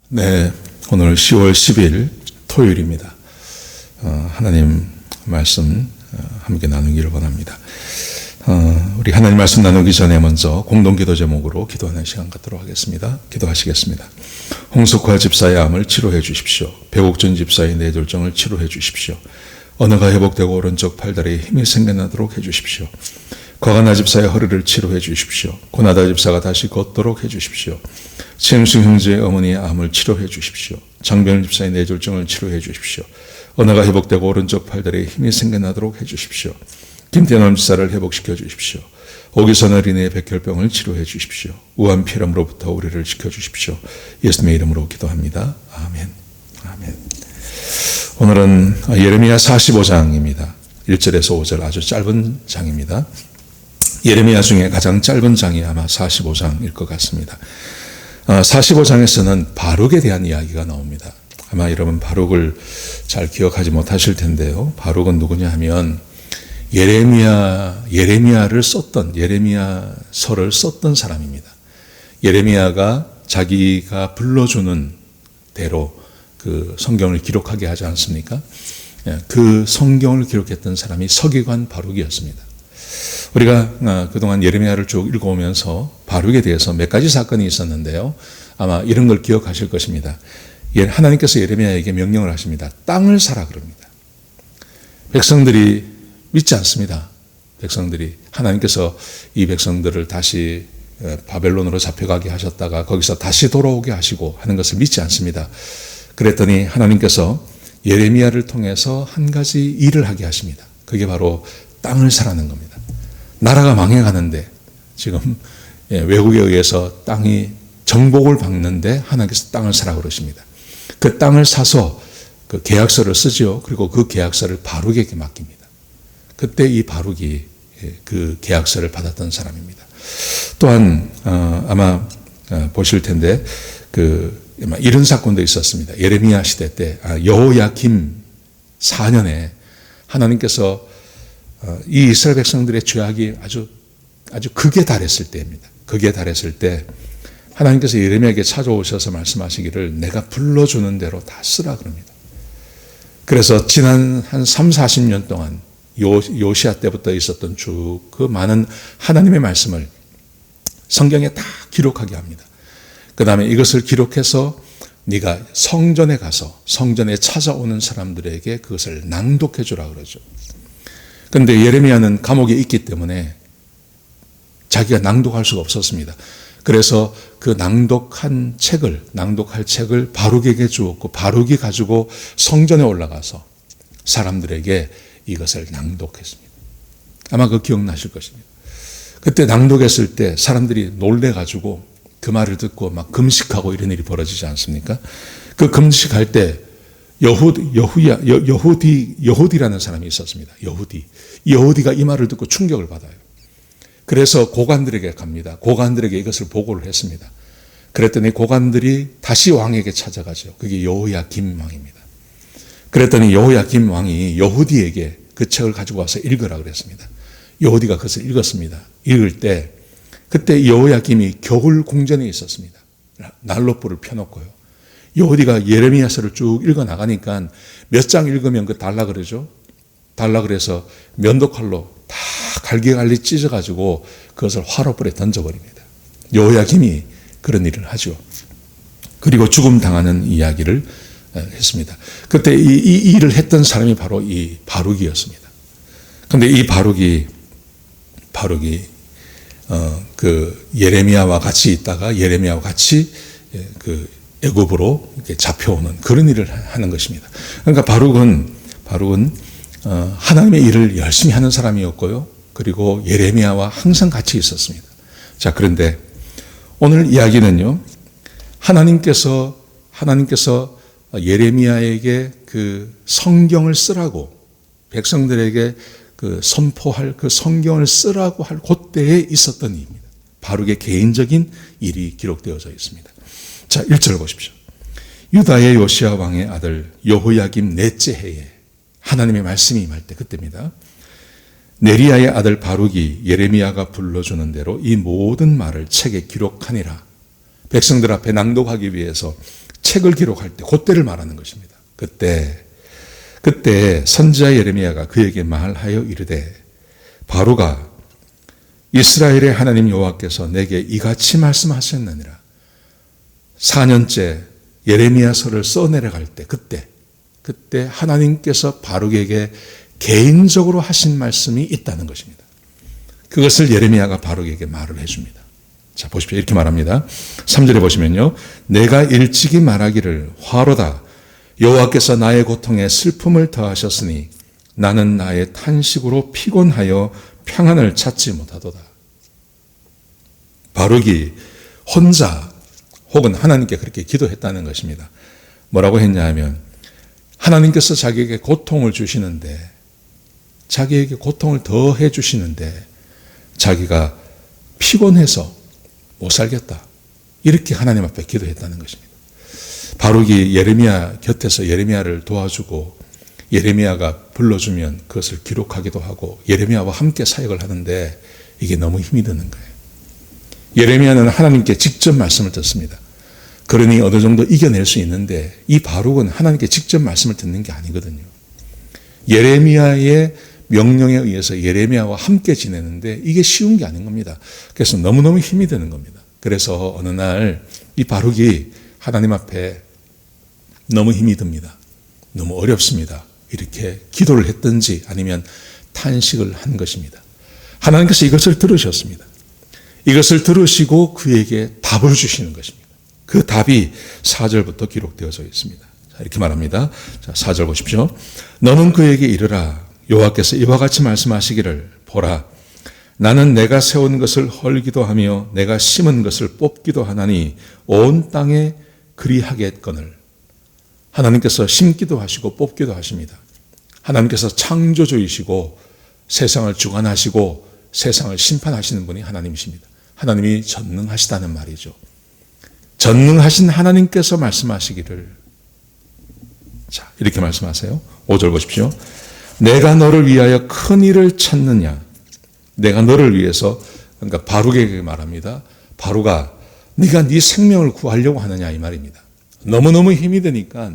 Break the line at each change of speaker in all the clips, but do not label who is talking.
네, 오늘 10월 10일 토요일입니다. 하나님 말씀 함께 나누기를 원합니다. 우리 하나님 말씀 나누기 전에 먼저 공동기도 제목으로 기도하는 시간 갖도록 하겠습니다. 기도하시겠습니다. 홍석화 집사의 암을 치료해 주십시오. 배옥준 집사의 뇌졸중을 치료해 주십시오. 언어가 회복되고 오른쪽 팔다리에 힘이 생겨나도록 해주십시오. 거가나 집사의 허리를 치료해 주십시오. 고나다 집사가 다시 걷도록 해주십시오. 최영수 형제의 어머니의 암을 치료해 주십시오. 장병 집사의 뇌졸중을 치료해 주십시오. 언어가 회복되고 오른쪽 팔다리에 힘이 생겨나도록 해주십시오. 김태남 집사를 회복시켜 주십시오. 오기선 어린이의 백혈병을 치료해 주십시오. 우한피렴으로부터 우리를 지켜주십시오. 예수님의 이름으로 기도합니다. 아멘. 아멘. 오늘은 예레미야 45장입니다. 1절에서 5절 아주 짧은 장입니다. 예레미야 중에 가장 짧은 장이 아마 45장일 것 같습니다. 45장에서는 바룩에 대한 이야기가 나옵니다. 아마 여러분 바룩을 잘 기억하지 못하실 텐데요. 바룩은 누구냐 하면 예레미야를 썼던, 예레미야서를 썼던 사람입니다. 예레미야가 자기가 불러주는 대로 그 성경을 기록하게 하지 않습니까? 그 성경을 기록했던 사람이 서기관 바룩이었습니다. 우리가 그동안 예레미야를 쭉 읽어오면서 바룩에 대해서 몇 가지 사건이 있었는데요. 아마 이런 걸 기억하실 것입니다. 하나님께서 예레미야에게 명령을 하십니다. 땅을 사라 그럽니다. 백성들이 믿지 않습니다. 백성들이 하나님께서 이 백성들을 다시 바벨론으로 잡혀가게 하셨다가 거기서 다시 돌아오게 하시고 하는 것을 믿지 않습니다. 그랬더니 하나님께서 예레미야를 통해서 한 가지 일을 하게 하십니다. 그게 바로 땅을 사라는 겁니다. 나라가 망해가는데 지금 외국에 의해서 땅이 정복을 받는데 하나님께서 땅을 사라 그러십니다. 그 땅을 사서 그 계약서를 쓰죠. 그리고 그 계약서를 바룩에게 맡깁니다. 그때 이 바룩이 그 계약서를 받았던 사람입니다. 또한 아마 보실 텐데 이런 사건도 있었습니다. 예레미야 시대 때 여호야김 4년에 하나님께서 이 이스라엘 백성들의 죄악이 아주 극에 달했을 때입니다. 극에 달했을 때 하나님께서 예레미야에게 찾아오셔서 말씀하시기를 내가 불러주는 대로 다 쓰라 그럽니다. 그래서 지난 한 3, 40년 동안 요시아 때부터 있었던 쭉 그 많은 하나님의 말씀을 성경에 다 기록하게 합니다. 그 다음에 이것을 기록해서 네가 성전에 가서 성전에 찾아오는 사람들에게 그것을 낭독해 주라 그러죠. 그런데 예레미야는 감옥에 있기 때문에 자기가 낭독할 수가 없었습니다. 그래서 그 낭독할 책을 바룩에게 주었고 바룩이 가지고 성전에 올라가서 사람들에게 이것을 낭독했습니다. 아마 그 기억나실 것입니다. 그때 낭독했을 때 사람들이 놀래가지고 그 말을 듣고 막 금식하고 이런 일이 벌어지지 않습니까? 그 금식할 때 여후디라는 사람이 있었습니다. 여후디가 이 말을 듣고 충격을 받아요. 그래서 고관들에게 갑니다. 고관들에게 이것을 보고를 했습니다. 그랬더니 고관들이 다시 왕에게 찾아가죠. 그게 여호야김 왕입니다. 그랬더니 여호야김 왕이 여후디에게 그 책을 가지고 와서 읽으라 그랬습니다. 여후디가 그것을 읽었습니다. 읽을 때 그때 여호야김이 겨울 궁전에 있었습니다. 난로불을 펴놓고요. 여후디가 예레미야서를 쭉 읽어 나가니까 몇 장 읽으면 그 달라 그러죠. 달라 그래서 면도칼로 다 갈기갈리 찢어가지고 그것을 화로불에 던져버립니다. 여호야김이 그런 일을 하죠. 그리고 죽음 당하는 이야기를 했습니다. 그때 이 일을 했던 사람이 바로 이 바룩이었습니다. 그런데 이 바룩이 그 예레미야와 같이 있다가 예레미야와 같이 그 애굽으로 이렇게 잡혀오는 그런 일을 하는 것입니다. 그러니까 바룩은 하나님의 일을 열심히 하는 사람이었고요. 그리고 예레미야와 항상 같이 있었습니다. 자, 그런데 오늘 이야기는요. 하나님께서 예레미야에게 그 성경을 쓰라고 백성들에게 그 선포할 그 성경을 쓰라고 할 그때에 있었던 일입니다. 바룩의 개인적인 일이 기록되어져 있습니다. 자, 1절 보십시오. 유다의 요시야 왕의 아들 여호야김 넷째 해에 하나님의 말씀이 임할 때 그때입니다. 네리야의 아들 바룩이 예레미야가 불러주는 대로 이 모든 말을 책에 기록하니라. 백성들 앞에 낭독하기 위해서 책을 기록할 때 그때를 말하는 것입니다. 그때 선지자 예레미야가 그에게 말하여 이르되 바로가 이스라엘의 하나님 여호와께서 내게 이같이 말씀하셨느니라. 4년째 예레미야서를 써내려갈 때 그때 하나님께서 바룩에게 개인적으로 하신 말씀이 있다는 것입니다. 그것을 예레미야가 바룩에게 말을 해줍니다. 자, 보십시오. 이렇게 말합니다. 3절에 보시면요. 내가 일찍이 말하기를 화로다. 여호와께서 나의 고통에 슬픔을 더하셨으니 나는 나의 탄식으로 피곤하여 평안을 찾지 못하도다. 바룩이 혼자 혹은 하나님께 그렇게 기도했다는 것입니다. 뭐라고 했냐 하면 하나님께서 자기에게 고통을 주시는데 자기에게 고통을 더해 주시는데 자기가 피곤해서 못 살겠다. 이렇게 하나님 앞에 기도했다는 것입니다. 바룩이 예레미야 곁에서 예레미야를 도와주고 예레미야가 불러주면 그것을 기록하기도 하고 예레미야와 함께 사역을 하는데 이게 너무 힘이 드는 거예요. 예레미야는 하나님께 직접 말씀을 듣습니다. 그러니 어느 정도 이겨낼 수 있는데 이 바룩은 하나님께 직접 말씀을 듣는 게 아니거든요. 예레미야의 명령에 의해서 예레미야와 함께 지내는데 이게 쉬운 게 아닌 겁니다. 그래서 너무너무 힘이 드는 겁니다. 그래서 어느 날 이 바룩이 하나님 앞에 너무 힘이 듭니다. 너무 어렵습니다. 이렇게 기도를 했든지 아니면 탄식을 한 것입니다. 하나님께서 이것을 들으셨습니다. 이것을 들으시고 그에게 답을 주시는 것입니다. 그 답이 4절부터 기록되어져 있습니다. 자, 이렇게 말합니다. 자, 4절 보십시오. 너는 그에게 이르라. 여호와께서 이와 같이 말씀하시기를 보라. 나는 내가 세운 것을 헐기도 하며 내가 심은 것을 뽑기도 하나니 온 땅에 그리하겠거늘. 하나님께서 심기도 하시고 뽑기도 하십니다. 하나님께서 창조주이시고 세상을 주관하시고 세상을 심판하시는 분이 하나님이십니다. 하나님이 전능하시다는 말이죠. 전능하신 하나님께서 말씀하시기를 자 이렇게 말씀하세요. 5절 보십시오. 내가 너를 위하여 큰 일을 찾느냐. 내가 너를 위해서 그러니까 바룩에게 말합니다. 바룩아 네가 네 생명을 구하려고 하느냐 이 말입니다. 너무너무 힘이 드니까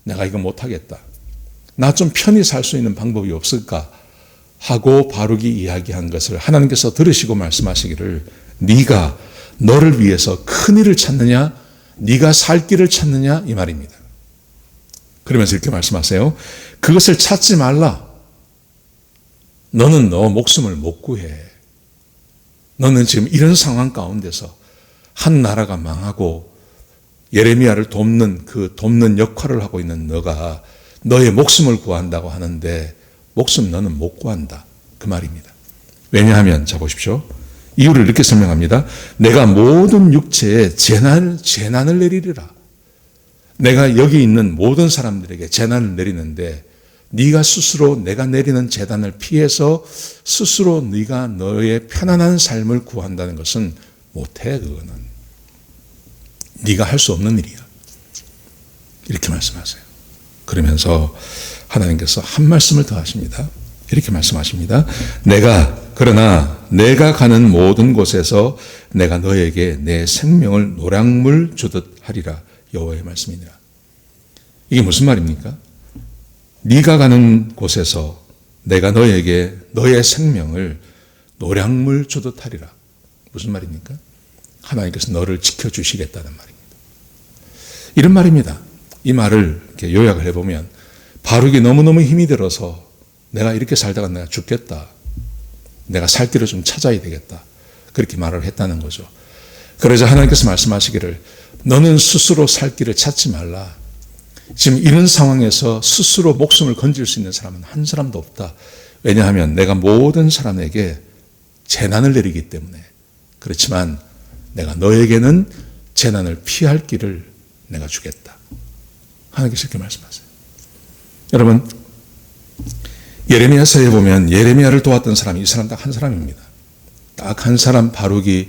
내가 이거 못하겠다. 나 좀 편히 살 수 있는 방법이 없을까 하고 바룩이 이야기한 것을 하나님께서 들으시고 말씀하시기를 네가 너를 위해서 큰 일을 찾느냐 네가 살 길을 찾느냐 이 말입니다. 그러면서 이렇게 말씀하세요. 그것을 찾지 말라. 너는 너 목숨을 못 구해. 너는 지금 이런 상황 가운데서 한 나라가 망하고 예레미야를 돕는 역할을 하고 있는 너가 너의 목숨을 구한다고 하는데 목숨 너는 못 구한다. 그 말입니다. 왜냐하면 자 보십시오. 이유를 이렇게 설명합니다. 내가 모든 육체에 재난을 내리리라. 내가 여기 있는 모든 사람들에게 재난을 내리는데 네가 스스로 내가 내리는 재난을 피해서 스스로 네가 너의 편안한 삶을 구한다는 것은 못해. 그거는 네가 할 수 없는 일이야. 이렇게 말씀하세요. 그러면서 하나님께서 한 말씀을 더 하십니다. 이렇게 말씀하십니다. 그러나 내가 가는 모든 곳에서 내가 너에게 내 생명을 노량물 주듯 하리라. 여호와의 말씀이니라. 이게 무슨 말입니까? 네가 가는 곳에서 내가 너에게 너의 생명을 노량물 주듯 하리라. 무슨 말입니까? 하나님께서 너를 지켜주시겠다는 말입니다. 이런 말입니다. 이 말을 이렇게 요약을 해보면 바룩이 너무너무 힘이 들어서 내가 이렇게 살다가 내가 죽겠다. 내가 살 길을 좀 찾아야 되겠다. 그렇게 말을 했다는 거죠. 그러자 하나님께서 말씀하시기를 너는 스스로 살 길을 찾지 말라. 지금 이런 상황에서 스스로 목숨을 건질 수 있는 사람은 한 사람도 없다. 왜냐하면 내가 모든 사람에게 재난을 내리기 때문에. 그렇지만 내가 너에게는 재난을 피할 길을 내가 주겠다. 하나님께서 이렇게 말씀하세요. 여러분 예레미야서에 보면 예레미야를 도왔던 사람이 이 사람 딱 한 사람입니다. 딱 한 사람 바룩이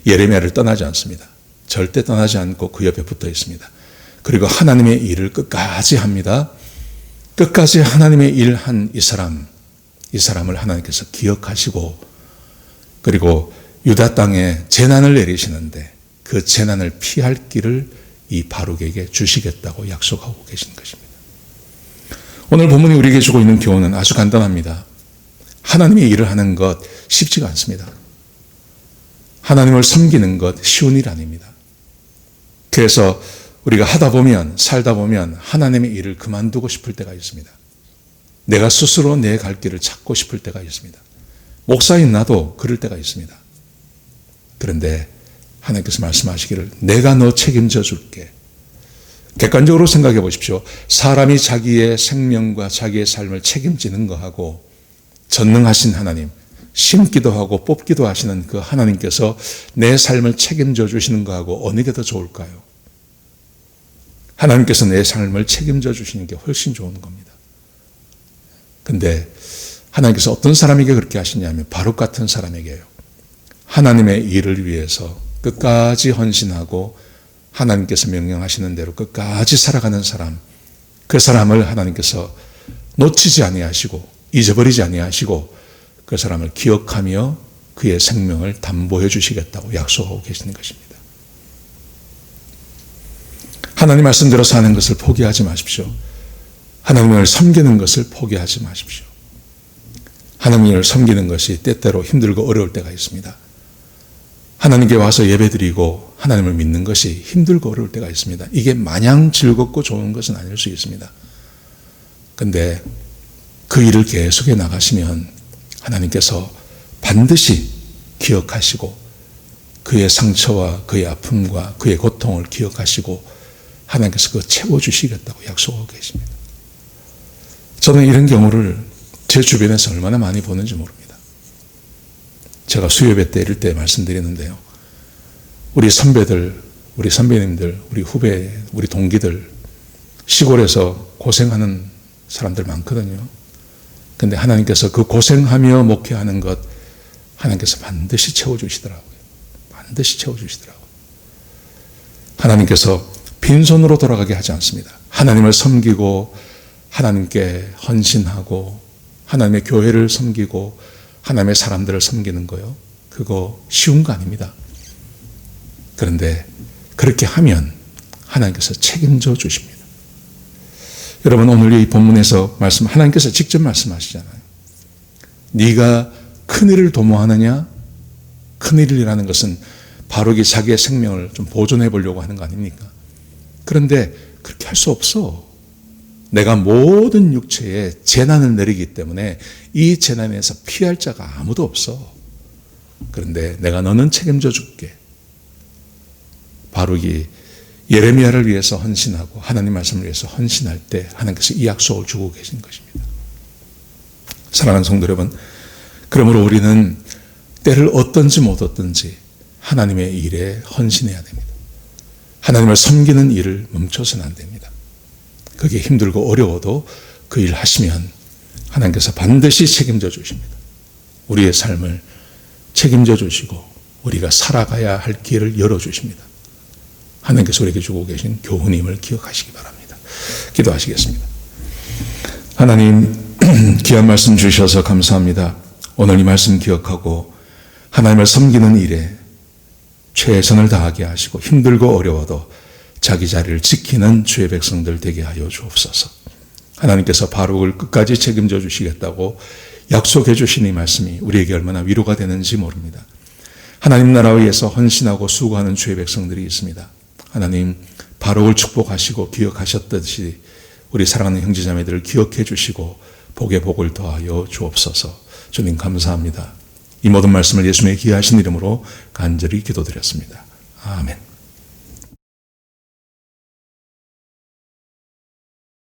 예레미야를 떠나지 않습니다. 절대 떠나지 않고 그 옆에 붙어 있습니다. 그리고 하나님의 일을 끝까지 합니다. 끝까지 하나님의 일을 한 이 사람을 하나님께서 기억하시고 그리고 유다 땅에 재난을 내리시는데 그 재난을 피할 길을 이 바룩에게 주시겠다고 약속하고 계신 것입니다. 오늘 본문이 우리에게 주고 있는 교훈은 아주 간단합니다. 하나님의 일을 하는 것 쉽지가 않습니다. 하나님을 섬기는 것 쉬운 일 아닙니다. 그래서 우리가 하다 보면, 살다 보면 하나님의 일을 그만두고 싶을 때가 있습니다. 내가 스스로 내 갈 길을 찾고 싶을 때가 있습니다. 목사인 나도 그럴 때가 있습니다. 그런데 하나님께서 말씀하시기를 내가 너 책임져 줄게. 객관적으로 생각해 보십시오. 사람이 자기의 생명과 자기의 삶을 책임지는 거하고 전능하신 하나님, 심기도 하고 뽑기도 하시는 그 하나님께서 내 삶을 책임져 주시는 거하고 어느 게 더 좋을까요? 하나님께서 내 삶을 책임져 주시는 게 훨씬 좋은 겁니다. 근데 하나님께서 어떤 사람에게 그렇게 하시냐면 바룩 같은 사람에게요. 하나님의 일을 위해서 끝까지 헌신하고 하나님께서 명령하시는 대로 끝까지 살아가는 사람, 그 사람을 하나님께서 놓치지 아니하시고 잊어버리지 아니하시고 그 사람을 기억하며 그의 생명을 담보해 주시겠다고 약속하고 계시는 것입니다. 하나님 말씀대로 사는 것을 포기하지 마십시오. 하나님을 섬기는 것을 포기하지 마십시오. 하나님을 섬기는 것이 때때로 힘들고 어려울 때가 있습니다. 하나님께 와서 예배드리고 하나님을 믿는 것이 힘들고 어려울 때가 있습니다. 이게 마냥 즐겁고 좋은 것은 아닐 수 있습니다. 그런데 그 일을 계속해 나가시면 하나님께서 반드시 기억하시고 그의 상처와 그의 아픔과 그의 고통을 기억하시고 하나님께서 그거 채워주시겠다고 약속하고 계십니다. 저는 이런 경우를 제 주변에서 얼마나 많이 보는지 모릅니다. 제가 수요예배 때 이럴 때 말씀드리는데요. 우리 선배들, 우리 선배님들, 우리 후배, 우리 동기들 시골에서 고생하는 사람들 많거든요. 근데 하나님께서 그 고생하며 목회하는 것 하나님께서 반드시 채워주시더라고요. 반드시 채워주시더라고요. 하나님께서 빈손으로 돌아가게 하지 않습니다. 하나님을 섬기고 하나님께 헌신하고 하나님의 교회를 섬기고 하나님의 사람들을 섬기는 거요. 그거 쉬운 거 아닙니다. 그런데 그렇게 하면 하나님께서 책임져 주십니다. 여러분 오늘 이 본문에서 하나님께서 직접 말씀하시잖아요. 네가 큰일을 도모하느냐? 큰일이라는 것은 바룩이 자기의 생명을 좀 보존해 보려고 하는 거 아닙니까? 그런데 그렇게 할 수 없어. 내가 모든 육체에 재난을 내리기 때문에 이 재난에서 피할 자가 아무도 없어. 그런데 내가 너는 책임져 줄게. 바룩이 예레미야를 위해서 헌신하고 하나님 말씀을 위해서 헌신할 때 하나님께서 이 약속을 주고 계신 것입니다. 사랑하는 성도 여러분, 그러므로 우리는 때를 얻든지 못 얻든지 하나님의 일에 헌신해야 됩니다. 하나님을 섬기는 일을 멈춰서는 안 됩니다. 그게 힘들고 어려워도 그 일 하시면 하나님께서 반드시 책임져 주십니다. 우리의 삶을 책임져 주시고 우리가 살아가야 할 길을 열어주십니다. 하나님께서 우리에게 주고 계신 교훈임을 기억하시기 바랍니다. 기도하시겠습니다. 하나님, 귀한 말씀 주셔서 감사합니다. 오늘 이 말씀 기억하고 하나님을 섬기는 일에 최선을 다하게 하시고 힘들고 어려워도 자기 자리를 지키는 주의 백성들 되게 하여 주옵소서. 하나님께서 바룩을 끝까지 책임져 주시겠다고 약속해 주신 이 말씀이 우리에게 얼마나 위로가 되는지 모릅니다. 하나님 나라를 위해서 헌신하고 수고하는 주의 백성들이 있습니다. 하나님, 바룩을 축복하시고 기억하셨듯이 우리 사랑하는 형제자매들을 기억해 주시고 복에 복을 더하여 주옵소서. 주님 감사합니다. 이 모든 말씀을 예수님의 귀하신 이름으로 간절히 기도드렸습니다. 아멘.